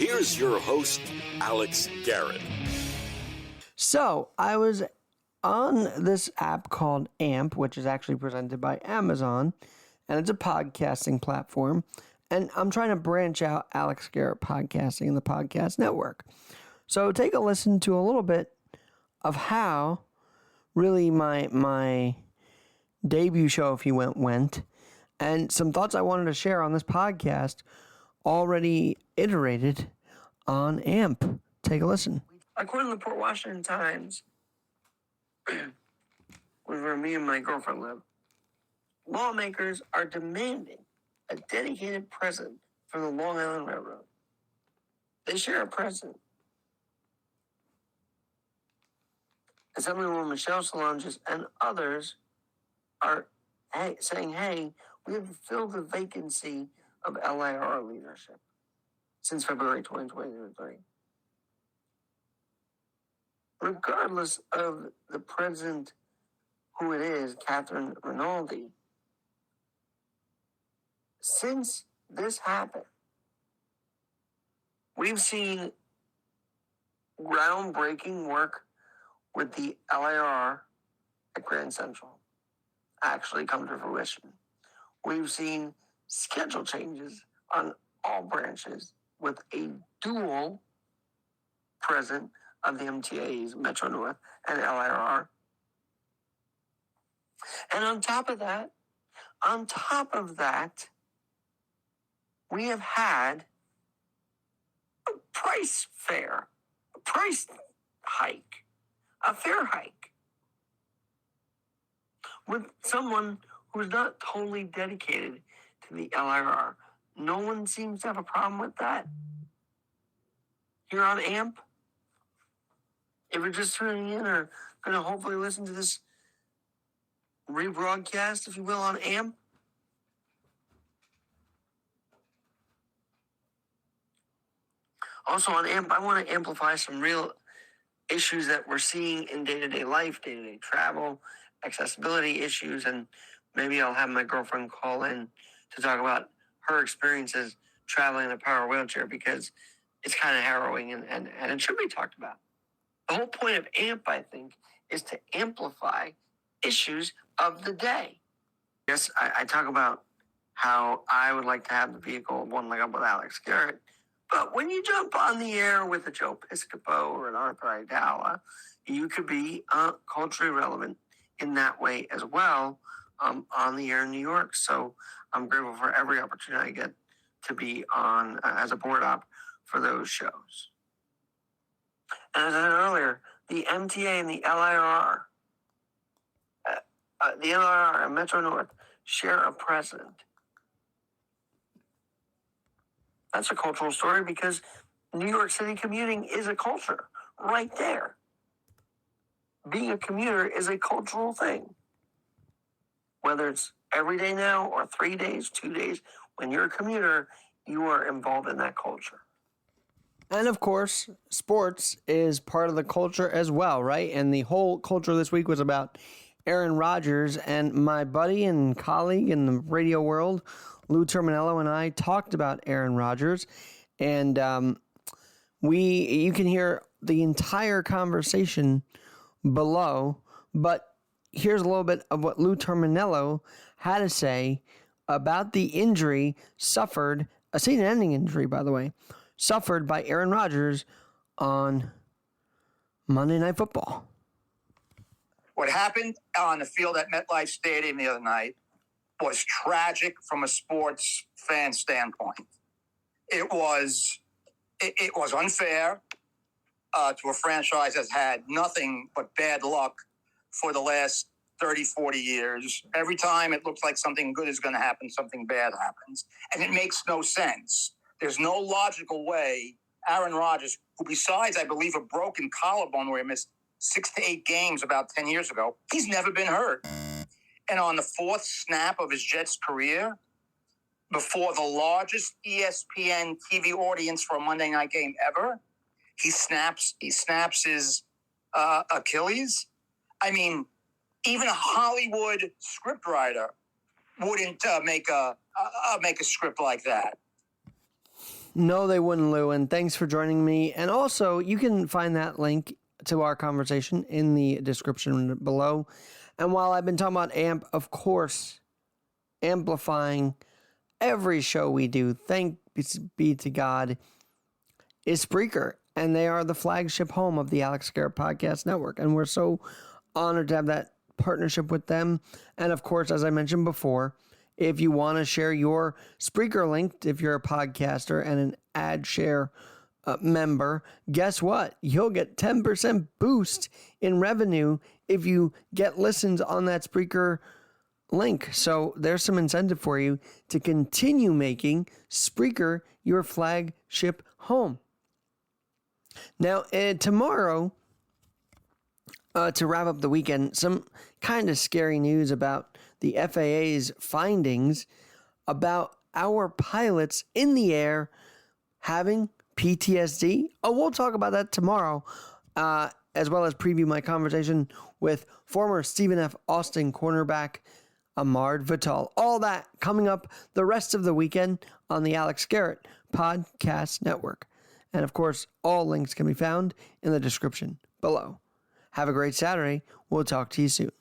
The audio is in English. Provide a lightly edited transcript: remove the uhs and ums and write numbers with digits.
Here's your host, Alex Garrett. So, I was on this app called AMP, which is actually presented by Amazon, and it's a podcasting platform, and I'm trying to branch out Alex Garrett Podcasting in the podcast network. So, take a listen to a little bit of how really my debut show, if you went, and some thoughts I wanted to share on this podcast already iterated on AMP. Take a listen. According to the Port Washington Times, where me and my girlfriend live, lawmakers are demanding a dedicated president for the Long Island Railroad. They share a president. Assemblywoman Michelle Solages and others are saying, hey, we have filled the vacancy of LIRR leadership since February 2023. Regardless of the president, who it is, Catherine Rinaldi, since this happened, we've seen groundbreaking work with the LIRR at Grand Central actually come to fruition. We've seen schedule changes on all branches with a dual president of the MTAs, Metro North and LIRR. And on top of that, we have had a price hike, a fare hike with someone who's not totally dedicated to the LIRR. No one seems to have a problem with that. Here on AMP, if you're just tuning in or going to hopefully listen to this rebroadcast, if you will, on AMP, also on AMP, I want to amplify some real issues that we're seeing in day-to-day life, day-to-day travel, accessibility issues, and maybe I'll have my girlfriend call in to talk about her experiences traveling in a power wheelchair, because it's kind of harrowing and it should be talked about. The whole point of AMP, I think, is to amplify issues of the day. Yes, I talk about how I would like to have the vehicle one leg up with Alex Garrett, but when you jump on the air with a Joe Piscopo or an Arthur Aidala, you could be culturally relevant in that way as well on the air in New York. So I'm grateful for every opportunity I get to be on as a board op for those shows. And as I said earlier, the MTA and the LIRR, and Metro North share a president. That's a cultural story because New York City commuting is a culture right there. Being a commuter is a cultural thing. Whether it's every day now or 3 days, 2 days, when you're a commuter, you are involved in that culture. And of course, sports is part of the culture as well, right? And the whole culture this week was about Aaron Rodgers, and my buddy and colleague in the radio world, Lou Terminello, and I talked about Aaron Rodgers, and you can hear the entire conversation below, but here's a little bit of what Lou Terminello had to say about the injury suffered, a season-ending injury, by the way, suffered by Aaron Rodgers on Monday Night Football. What happened on the field at MetLife Stadium the other night was tragic from a sports fan standpoint. It was unfair to a franchise that's had nothing but bad luck for the last 30, 40 years. Every time it looks like something good is going to happen, something bad happens. And it makes no sense. There's no logical way Aaron Rodgers, who besides, I believe, a broken collarbone where he missed 6 to 8 games about 10 years ago, he's never been hurt. And on the fourth snap of his Jets career, before the largest ESPN TV audience for a Monday night game ever, he snaps his Achilles. I mean, even a Hollywood scriptwriter wouldn't make a script like that. No, they wouldn't, Lou. And thanks for joining me. And also, you can find that link to our conversation in the description below. And while I've been talking about AMP, of course, amplifying every show we do, thanks be to God, is Spreaker. And they are the flagship home of the Alex Garrett Podcast Network. And we're so honored to have that partnership with them. And of course, as I mentioned before, if you want to share your Spreaker link, if you're a podcaster and an ad share member, guess what? You'll get 10% boost in revenue if you get listens on that Spreaker link. So there's some incentive for you to continue making Spreaker your flagship home. Now, tomorrow, to wrap up the weekend, some kind of scary news about the FAA's findings about our pilots in the air having PTSD. Oh, we'll talk about that tomorrow, as well as preview my conversation with former Stephen F. Austin cornerback Ahmad Vital. All that coming up the rest of the weekend on the Alex Garrett Podcast Network. And of course, all links can be found in the description below. Have a great Saturday. We'll talk to you soon.